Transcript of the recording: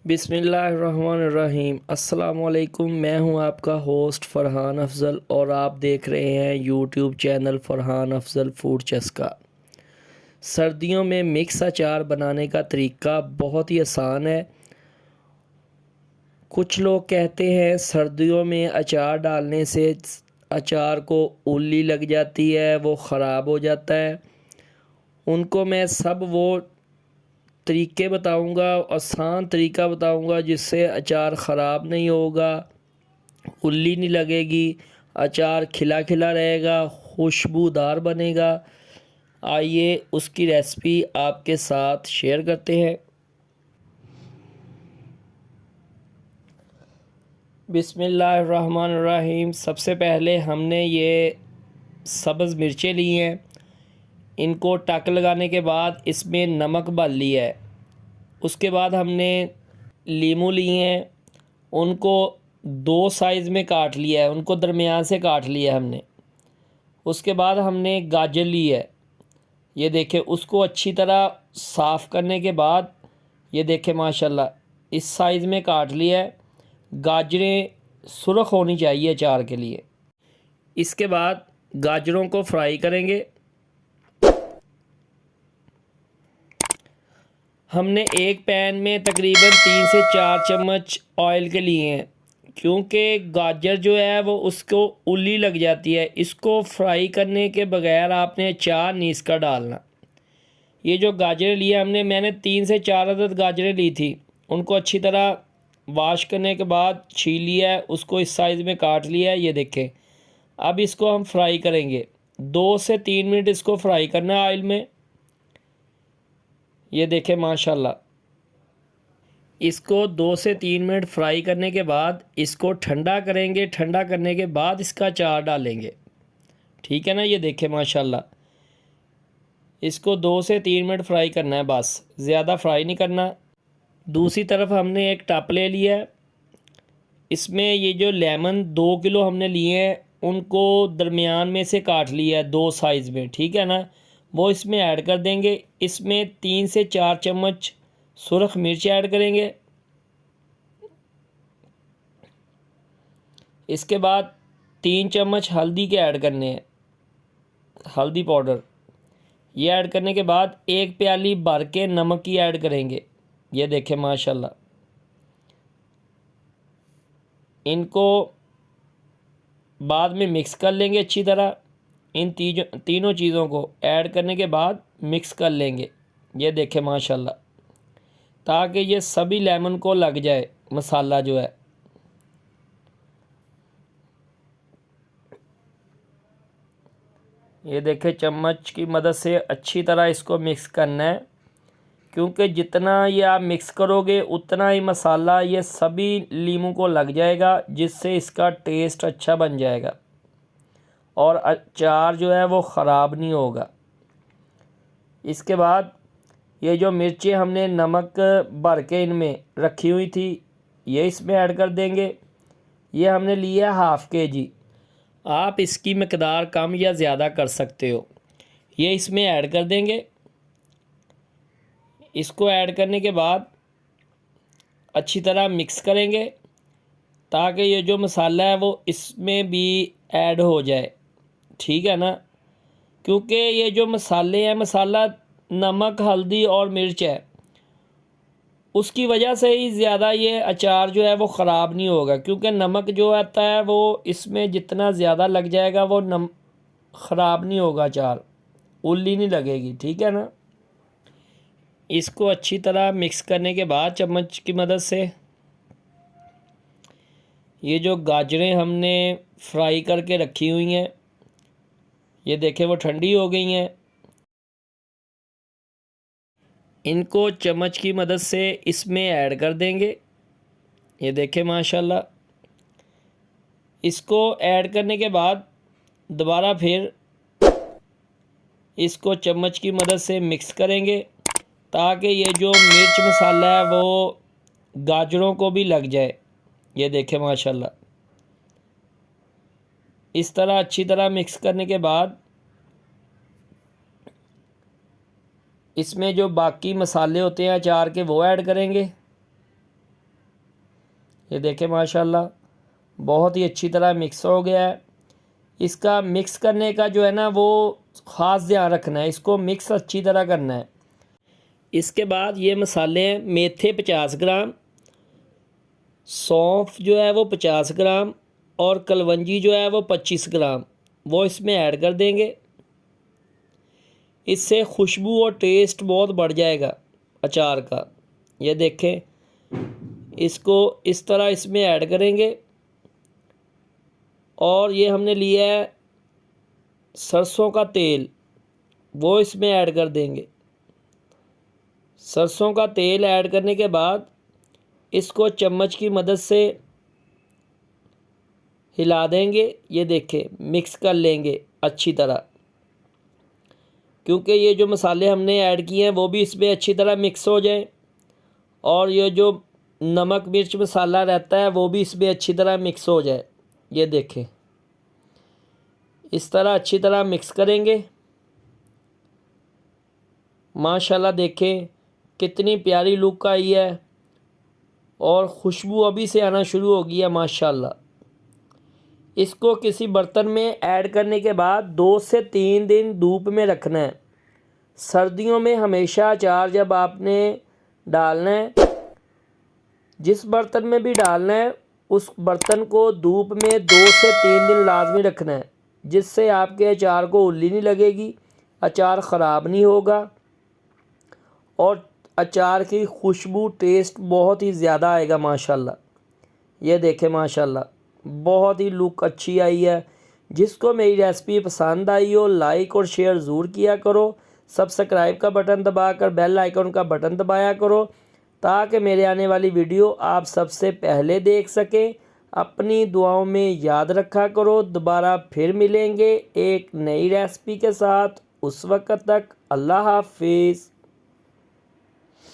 बिस्मिल्लाहिर्रहमानिर्रहीम। अस्सलामुअलैकुम। मैं हूं आपका होस्ट फ़रहान अफज़ल और आप देख रहे हैं YouTube channel Farhan Afzal food चस्का। सर्दियों में मिक्स अचार बनाने का तरीका बहुत ही आसान है। कुछ लोग कहते हैं सर्दियों में अचार डालने से अचार को उल्ली लग जाती है, वो ख़राब हो जाता है। उनको मैं सब वो तरीके बताऊंगा, आसान तरीका बताऊंगा जिससे अचार ख़राब नहीं होगा, उल्ली नहीं लगेगी, अचार खिला खिला रहेगा, खुशबूदार बनेगा। आइए उसकी रेसिपी आपके साथ शेयर करते हैं। बिस्मिल्लाहिर्रहमानिर्रहीम। सबसे पहले हमने ये सब्ज़ मिर्चें ली हैं। इनको टक लगाने के बाद इसमें नमक डाल लिया है। उसके बाद हमने लीमू लिए हैं, उनको दो साइज़ में काट लिया है, उनको दरमियान से काट लिया है हमने। उसके बाद हमने गाजर ली है, ये देखें, उसको अच्छी तरह साफ़ करने के बाद ये देखें माशाल्लाह इस साइज़ में काट लिया है। गाजरें सुर्ख होनी चाहिए अचार के लिए। इसके बाद गाजरों को फ्राई करेंगे। हमने एक पैन में तकरीबन 3 से 4 चम्मच ऑयल के लिए हैं, क्योंकि गाजर जो है वो उसको उल्ली लग जाती है। इसको फ्राई करने के बगैर आपने अचार नहीं इसका डालना। ये जो गाजरें लिए हमने, मैंने 3 से 4 अदद गाजरें ली थी, उनको अच्छी तरह वाश करने के बाद छील लिया है, उसको इस साइज़ में काट लिया है, ये देखें। अब इसको हम फ्राई करेंगे, 2 से 3 मिनट इसको फ्राई करना है ऑयल में। ये देखें माशाल्लाह, इसको 2 से 3 मिनट फ्राई करने के बाद इसको ठंडा करेंगे। ठंडा करने के बाद इसका अचार डालेंगे, ठीक है ना। ये देखें माशाल्लाह, इसको 2 से 3 मिनट फ्राई करना है, बस ज़्यादा फ्राई नहीं करना। दूसरी तरफ हमने एक टप ले लिया है, इसमें ये जो लेमन 2 किलो हमने लिए हैं, उनको दरमियान में से काट लिया है 2 साइज़ में, ठीक है ना। वो इसमें ऐड कर देंगे। इसमें 3 से 4 चम्मच सुरख मिर्च ऐड करेंगे। इसके बाद 3 चम्मच हल्दी के ऐड करने हैं, हल्दी पाउडर। ये ऐड करने के बाद 1 प्याली भर के नमक की ऐड करेंगे। ये देखें माशाल्लाह, इनको बाद में मिक्स कर लेंगे अच्छी तरह। इन तीनों चीज़ों को ऐड करने के बाद मिक्स कर लेंगे। ये देखें माशाल्लाह, ताकि ये सभी लेमन को लग जाए मसाला जो है। ये देखें, चम्मच की मदद से अच्छी तरह इसको मिक्स करना है, क्योंकि जितना ये आप मिक्स करोगे उतना ही मसाला ये सभी लीमू को लग जाएगा, जिससे इसका टेस्ट अच्छा बन जाएगा और अचार जो है वो ख़राब नहीं होगा। इसके बाद ये जो मिर्चें हमने नमक भर के इनमें रखी हुई थी, ये इसमें ऐड कर देंगे। ये हमने लिया हाफ़ KG। आप इसकी मकदार कम या ज़्यादा कर सकते हो। ये इसमें ऐड कर देंगे। इसको ऐड करने के बाद अच्छी तरह मिक्स करेंगे, ताकि ये जो मसाला है वो इसमें भी ऐड हो जाए, ठीक है ना। क्योंकि ये जो मसाले हैं, मसाला नमक, हल्दी और मिर्च है, उसकी वजह से ही ज़्यादा ये अचार जो है वो ख़राब नहीं होगा। क्योंकि नमक जो आता है वो इसमें जितना ज़्यादा लग जाएगा वो ख़राब नहीं होगा, अचार उल्ली नहीं लगेगी, ठीक है ना। इसको अच्छी तरह मिक्स करने के बाद चम्मच की मदद से ये जो गाजरें हमने फ्राई करके रखी हुई हैं, ये देखें वो ठंडी हो गई हैं। इनको चम्मच की मदद से इसमें ऐड कर देंगे। ये देखें माशाल्लाह, इसको ऐड करने के बाद दोबारा फिर इसको चम्मच की मदद से मिक्स करेंगे, ताकि ये जो मिर्च मसाला है वो गाजरों को भी लग जाए। ये देखें माशाल्लाह, इस तरह अच्छी तरह मिक्स करने के बाद इसमें जो बाकी मसाले होते हैं अचार के वो ऐड करेंगे। ये देखें माशाल्लाह बहुत ही अच्छी तरह मिक्स हो गया है। इसका मिक्स करने का जो है ना वो ख़ास ध्यान रखना है, इसको मिक्स अच्छी तरह करना है। इसके बाद ये मसाले हैं, मेथे 50 ग्राम, सौंफ जो है वो 50 ग्राम और कलवंजी जो है वो 25 ग्राम, वो इसमें ऐड कर देंगे। इससे खुशबू और टेस्ट बहुत बढ़ जाएगा अचार का। ये देखें, इसको इस तरह इसमें ऐड करेंगे। और ये हमने लिया है सरसों का तेल, वो इसमें ऐड कर देंगे। सरसों का तेल ऐड करने के बाद इसको चम्मच की मदद से हिला देंगे। ये देखें, मिक्स कर लेंगे अच्छी तरह, क्योंकि ये जो मसाले हमने ऐड किए हैं वो भी इसमें अच्छी तरह मिक्स हो जाए और ये जो नमक मिर्च मसाला रहता है वो भी इसमें अच्छी तरह मिक्स हो जाए। ये देखें, इस तरह अच्छी तरह मिक्स करेंगे। माशाल्लाह देखें कितनी प्यारी लुक आई है और खुशबू अभी से आना शुरू हो गई है माशाल्लाह। इसको किसी बर्तन में ऐड करने के बाद 2 से 3 दिन धूप में रखना है। सर्दियों में हमेशा अचार जब आपने डालना है, जिस बर्तन में भी डालना है उस बर्तन को धूप में 2 से 3 दिन लाजमी रखना है, जिससे आपके अचार को उल्ली नहीं लगेगी, अचार ख़राब नहीं होगा और अचार की खुशबू टेस्ट बहुत ही ज़्यादा आएगा माशाल्लाह। ये देखें माशाल्लाह बहुत ही लुक अच्छी आई है। जिसको मेरी रेसिपी पसंद आई हो लाइक और शेयर ज़रूर किया करो। सब्सक्राइब का बटन दबाकर बेल आइकन का बटन दबाया करो ताकि मेरे आने वाली वीडियो आप सबसे पहले देख सकें। अपनी दुआओं में याद रखा करो। दोबारा फिर मिलेंगे एक नई रेसिपी के साथ। उस वक्त तक अल्लाह हाफिज़।